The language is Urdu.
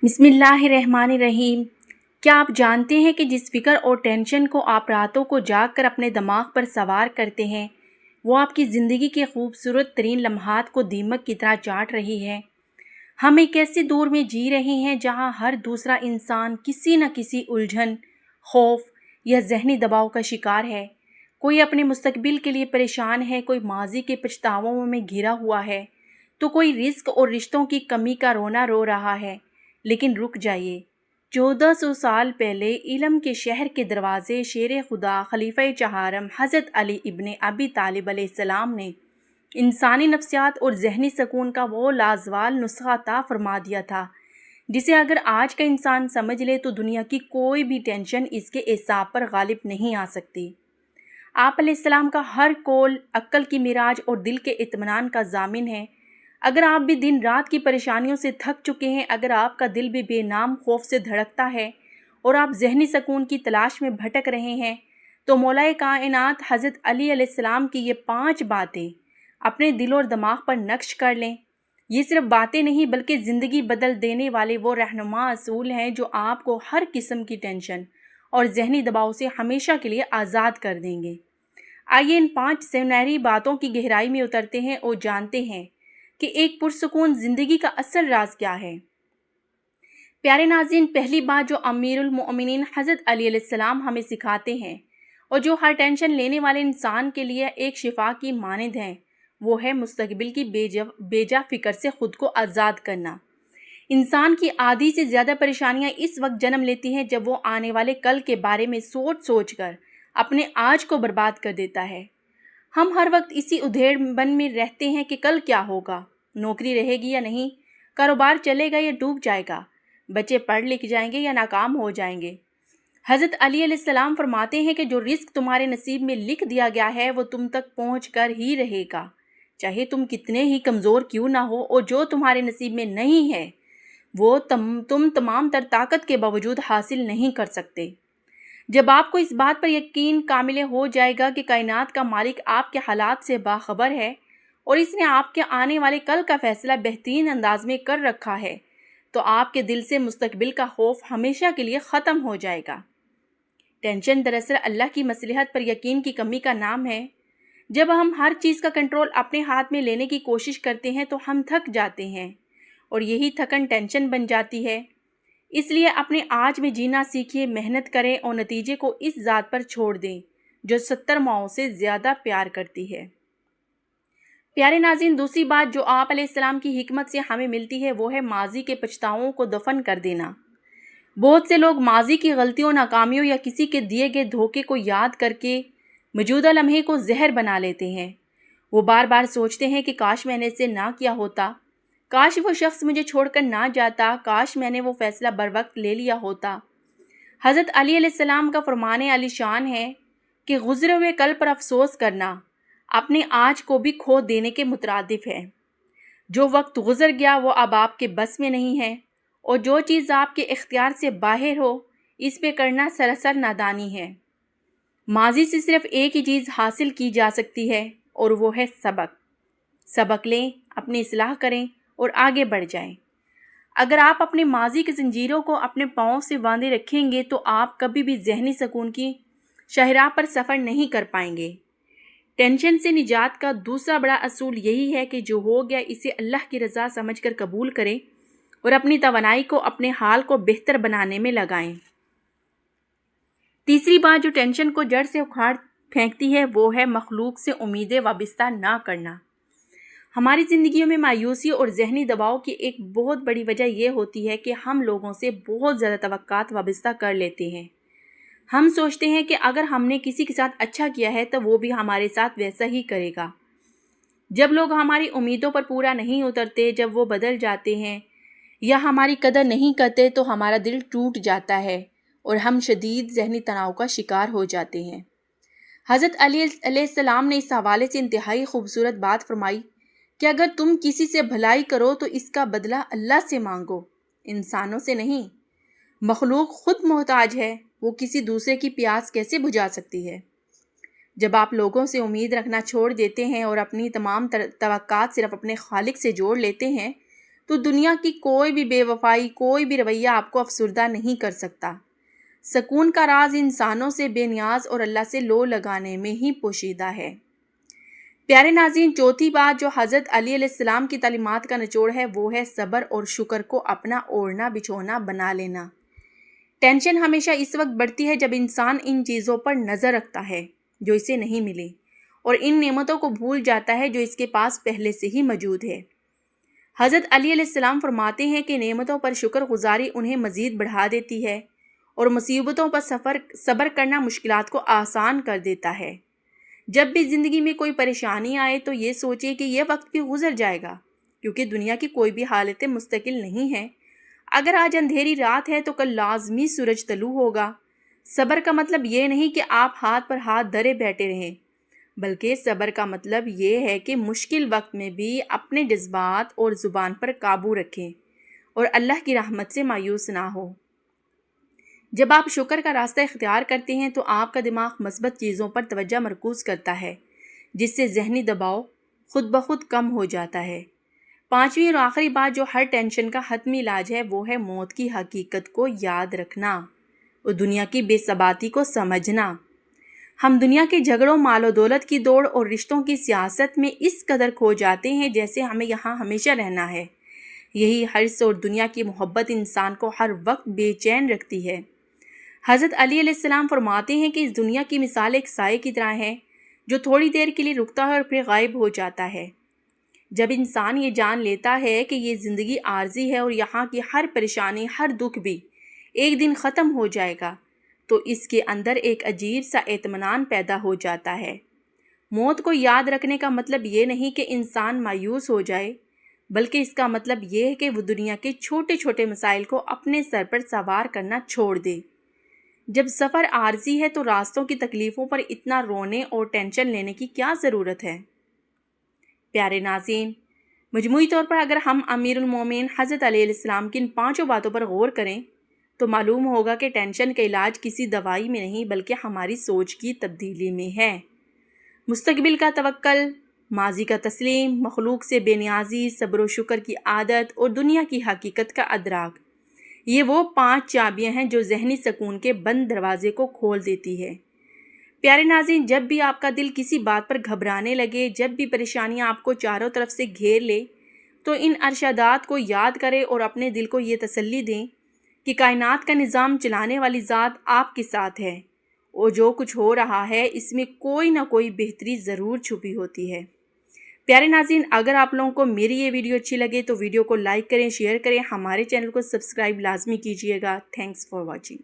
بسم اللہ الرحمن الرحیم۔ کیا آپ جانتے ہیں کہ جس فکر اور ٹینشن کو آپ راتوں کو جاگ کر اپنے دماغ پر سوار کرتے ہیں وہ آپ کی زندگی کے خوبصورت ترین لمحات کو دیمک کی طرح چاٹ رہی ہے۔ ہم ایک ایسے دور میں جی رہے ہیں جہاں ہر دوسرا انسان کسی نہ کسی الجھن، خوف یا ذہنی دباؤ کا شکار ہے۔ کوئی اپنے مستقبل کے لیے پریشان ہے، کوئی ماضی کے پچھتاووں میں گھرا ہوا ہے، تو کوئی رزق اور رشتوں کی کمی کا رونا رو رہا ہے۔ لیکن رک جائیے، 1400 سال پہلے علم کے شہر کے دروازے شیر خدا خلیفہ چہارم حضرت علی ابن ابی طالب علیہ السلام نے انسانی نفسیات اور ذہنی سکون کا وہ لازوال نسخہ عطا فرما دیا تھا جسے اگر آج کا انسان سمجھ لے تو دنیا کی کوئی بھی ٹینشن اس کے اعصاب پر غالب نہیں آ سکتی۔ آپ علیہ السلام کا ہر قول عقل کی معراج اور دل کے اطمینان کا ضامن ہے۔ اگر آپ بھی دن رات کی پریشانیوں سے تھک چکے ہیں، اگر آپ کا دل بھی بے نام خوف سے دھڑکتا ہے اور آپ ذہنی سکون کی تلاش میں بھٹک رہے ہیں، تو مولا کائنات حضرت علی علیہ السلام کی یہ 5 باتیں اپنے دل اور دماغ پر نقش کر لیں۔ یہ صرف باتیں نہیں بلکہ زندگی بدل دینے والے وہ رہنما اصول ہیں جو آپ کو ہر قسم کی ٹینشن اور ذہنی دباؤ سے ہمیشہ کے لیے آزاد کر دیں گے۔ آئیے ان 5 سنہری باتوں کی گہرائی میں اترتے ہیں اور جانتے ہیں کہ ایک پرسکون زندگی کا اصل راز کیا ہے۔ پیارے ناظرین، پہلی بات جو امیر المؤمنین حضرت علی علیہ السلام ہمیں سکھاتے ہیں اور جو ہر ٹینشن لینے والے انسان کے لیے ایک شفا کی مانند ہے، وہ ہے مستقبل کی بے جا فکر سے خود کو آزاد کرنا۔ انسان کی آدھی سے زیادہ پریشانیاں اس وقت جنم لیتی ہیں جب وہ آنے والے کل کے بارے میں سوچ کر اپنے آج کو برباد کر دیتا ہے۔ ہم ہر وقت اسی ادھیڑ بن میں رہتے ہیں کہ کل کیا ہوگا، نوکری رہے گی یا نہیں، کاروبار چلے گا یا ڈوب جائے گا، بچے پڑھ لکھ جائیں گے یا ناکام ہو جائیں گے۔ حضرت علی علیہ السلام فرماتے ہیں کہ جو رزق تمہارے نصیب میں لکھ دیا گیا ہے وہ تم تک پہنچ کر ہی رہے گا، چاہے تم کتنے ہی کمزور کیوں نہ ہو، اور جو تمہارے نصیب میں نہیں ہے وہ تم تمام تر طاقت کے باوجود حاصل نہیں کر سکتے۔ جب آپ کو اس بات پر یقین کامل ہو جائے گا کہ کائنات کا مالک آپ کے حالات سے باخبر ہے اور اس نے آپ کے آنے والے کل کا فیصلہ بہترین انداز میں کر رکھا ہے، تو آپ کے دل سے مستقبل کا خوف ہمیشہ کے لیے ختم ہو جائے گا۔ ٹینشن دراصل اللہ کی مصلحت پر یقین کی کمی کا نام ہے۔ جب ہم ہر چیز کا کنٹرول اپنے ہاتھ میں لینے کی کوشش کرتے ہیں تو ہم تھک جاتے ہیں اور یہی تھکن ٹینشن بن جاتی ہے۔ اس لیے اپنے آج میں جینا سیکھیے، محنت کریں اور نتیجے کو اس ذات پر چھوڑ دیں جو 70 ماؤں سے زیادہ پیار کرتی ہے۔ پیارے ناظرین، دوسری بات جو آپ علیہ السلام کی حکمت سے ہمیں ملتی ہے وہ ہے ماضی کے پچھتاووں کو دفن کر دینا۔ بہت سے لوگ ماضی کی غلطیوں، ناکامیوں یا کسی کے دیے گئے دھوکے کو یاد کر کے موجودہ لمحے کو زہر بنا لیتے ہیں۔ وہ بار بار سوچتے ہیں کہ کاش میں نے اسے نہ کیا ہوتا، کاش وہ شخص مجھے چھوڑ کر نہ جاتا، کاش میں نے وہ فیصلہ بر وقت لے لیا ہوتا۔ حضرت علی علیہ السلام کا فرمان عالی شان ہے کہ گزرے ہوئے کل پر افسوس کرنا اپنے آج کو بھی کھو دینے کے مترادف ہے۔ جو وقت گزر گیا وہ اب آپ کے بس میں نہیں ہے، اور جو چیز آپ کے اختیار سے باہر ہو اس پہ کرنا سراسر نادانی ہے۔ ماضی سے صرف ایک ہی چیز حاصل کی جا سکتی ہے اور وہ ہے سبق لیں، اپنی اصلاح کریں اور آگے بڑھ جائیں۔ اگر آپ اپنے ماضی کی زنجیروں کو اپنے پاؤں سے باندھے رکھیں گے تو آپ کبھی بھی ذہنی سکون کی شاہراہ پر سفر نہیں کر پائیں گے۔ ٹینشن سے نجات کا دوسرا بڑا اصول یہی ہے کہ جو ہو گیا اسے اللہ کی رضا سمجھ کر قبول کریں اور اپنی توانائی کو اپنے حال کو بہتر بنانے میں لگائیں۔ تیسری بات جو ٹینشن کو جڑ سے اکھاڑ پھینکتی ہے وہ ہے مخلوق سے امیدیں وابستہ نہ کرنا۔ ہماری زندگیوں میں مایوسی اور ذہنی دباؤ کی ایک بہت بڑی وجہ یہ ہوتی ہے کہ ہم لوگوں سے بہت زیادہ توقعات وابستہ کر لیتے ہیں۔ ہم سوچتے ہیں کہ اگر ہم نے کسی کے ساتھ اچھا کیا ہے تو وہ بھی ہمارے ساتھ ویسا ہی کرے گا۔ جب لوگ ہماری امیدوں پر پورا نہیں اترتے، جب وہ بدل جاتے ہیں یا ہماری قدر نہیں کرتے تو ہمارا دل ٹوٹ جاتا ہے اور ہم شدید ذہنی تناؤ کا شکار ہو جاتے ہیں۔ حضرت علی علیہ السلام نے اس حوالے سے انتہائی خوبصورت بات فرمائی کہ اگر تم کسی سے بھلائی کرو تو اس کا بدلہ اللہ سے مانگو، انسانوں سے نہیں۔ مخلوق خود محتاج ہے، وہ کسی دوسرے کی پیاس کیسے بجھا سکتی ہے؟ جب آپ لوگوں سے امید رکھنا چھوڑ دیتے ہیں اور اپنی تمام توقعات صرف اپنے خالق سے جوڑ لیتے ہیں تو دنیا کی کوئی بھی بے وفائی، کوئی بھی رویہ آپ کو افسردہ نہیں کر سکتا۔ سکون کا راز انسانوں سے بے نیاز اور اللہ سے لو لگانے میں ہی پوشیدہ ہے۔ پیارے ناظرین، چوتھی بات جو حضرت علی علیہ السلام کی تعلیمات کا نچوڑ ہے وہ ہے صبر اور شکر کو اپنا اوڑھنا بچھونا بنا لینا۔ ٹینشن ہمیشہ اس وقت بڑھتی ہے جب انسان ان چیزوں پر نظر رکھتا ہے جو اسے نہیں ملے، اور ان نعمتوں کو بھول جاتا ہے جو اس کے پاس پہلے سے ہی موجود ہے۔ حضرت علی علیہ السلام فرماتے ہیں کہ نعمتوں پر شکر گزاری انہیں مزید بڑھا دیتی ہے اور مصیبتوں پر صبر کرنا مشکلات کو آسان کر دیتا ہے۔ جب بھی زندگی میں کوئی پریشانی آئے تو یہ سوچیں کہ یہ وقت بھی گزر جائے گا، کیونکہ دنیا کی کوئی بھی حالت مستقل نہیں ہے۔ اگر آج اندھیری رات ہے تو کل لازمی سورج طلوع ہوگا۔ صبر کا مطلب یہ نہیں کہ آپ ہاتھ پر ہاتھ دھرے بیٹھے رہیں، بلکہ صبر کا مطلب یہ ہے کہ مشکل وقت میں بھی اپنے جذبات اور زبان پر قابو رکھیں اور اللہ کی رحمت سے مایوس نہ ہو۔ جب آپ شکر کا راستہ اختیار کرتے ہیں تو آپ کا دماغ مثبت چیزوں پر توجہ مرکوز کرتا ہے، جس سے ذہنی دباؤ خود بخود کم ہو جاتا ہے۔ پانچویں اور آخری بات جو ہر ٹینشن کا حتمی علاج ہے وہ ہے موت کی حقیقت کو یاد رکھنا اور دنیا کی بے ثباتی کو سمجھنا۔ ہم دنیا کے جھگڑوں، مال و دولت کی دوڑ اور رشتوں کی سیاست میں اس قدر کھو جاتے ہیں جیسے ہمیں یہاں ہمیشہ رہنا ہے۔ یہی حرص اور دنیا کی محبت انسان کو ہر وقت بے چین رکھتی ہے۔ حضرت علی علیہ السلام فرماتے ہیں کہ اس دنیا کی مثال ایک سائے کی طرح ہے جو تھوڑی دیر کے لیے رکتا ہے اور پھر غائب ہو جاتا ہے۔ جب انسان یہ جان لیتا ہے کہ یہ زندگی عارضی ہے اور یہاں کی ہر پریشانی، ہر دکھ بھی ایک دن ختم ہو جائے گا، تو اس کے اندر ایک عجیب سا اطمینان پیدا ہو جاتا ہے۔ موت کو یاد رکھنے کا مطلب یہ نہیں کہ انسان مایوس ہو جائے، بلکہ اس کا مطلب یہ ہے کہ وہ دنیا کے چھوٹے چھوٹے مسائل کو اپنے سر پر سوار کرنا چھوڑ دے۔ جب سفر عارضی ہے تو راستوں کی تکلیفوں پر اتنا رونے اور ٹینشن لینے کی کیا ضرورت ہے؟ پیارے ناظرین، مجموعی طور پر اگر ہم امیر المومنین حضرت علی علیہ السلام کی ان پانچوں باتوں پر غور کریں تو معلوم ہوگا کہ ٹینشن کا علاج کسی دوائی میں نہیں بلکہ ہماری سوچ کی تبدیلی میں ہے۔ مستقبل کا توکل، ماضی کا تسلیم، مخلوق سے بے نیازی، صبر و شکر کی عادت اور دنیا کی حقیقت کا ادراک، یہ وہ 5 چابیاں ہیں جو ذہنی سکون کے بند دروازے کو کھول دیتی ہے۔ پیارے ناظرین، جب بھی آپ کا دل کسی بات پر گھبرانے لگے، جب بھی پریشانیاں آپ کو چاروں طرف سے گھیر لے، تو ان ارشادات کو یاد کریں اور اپنے دل کو یہ تسلی دیں کہ کائنات کا نظام چلانے والی ذات آپ کے ساتھ ہے اور جو کچھ ہو رہا ہے اس میں کوئی نہ کوئی بہتری ضرور چھپی ہوتی ہے۔ پیارے ناظرین، اگر آپ لوگوں کو میری یہ ویڈیو اچھی لگے تو ویڈیو کو لائک کریں، شیئر کریں، ہمارے چینل کو سبسکرائب لازمی کیجیے گا۔ Thanks for watching.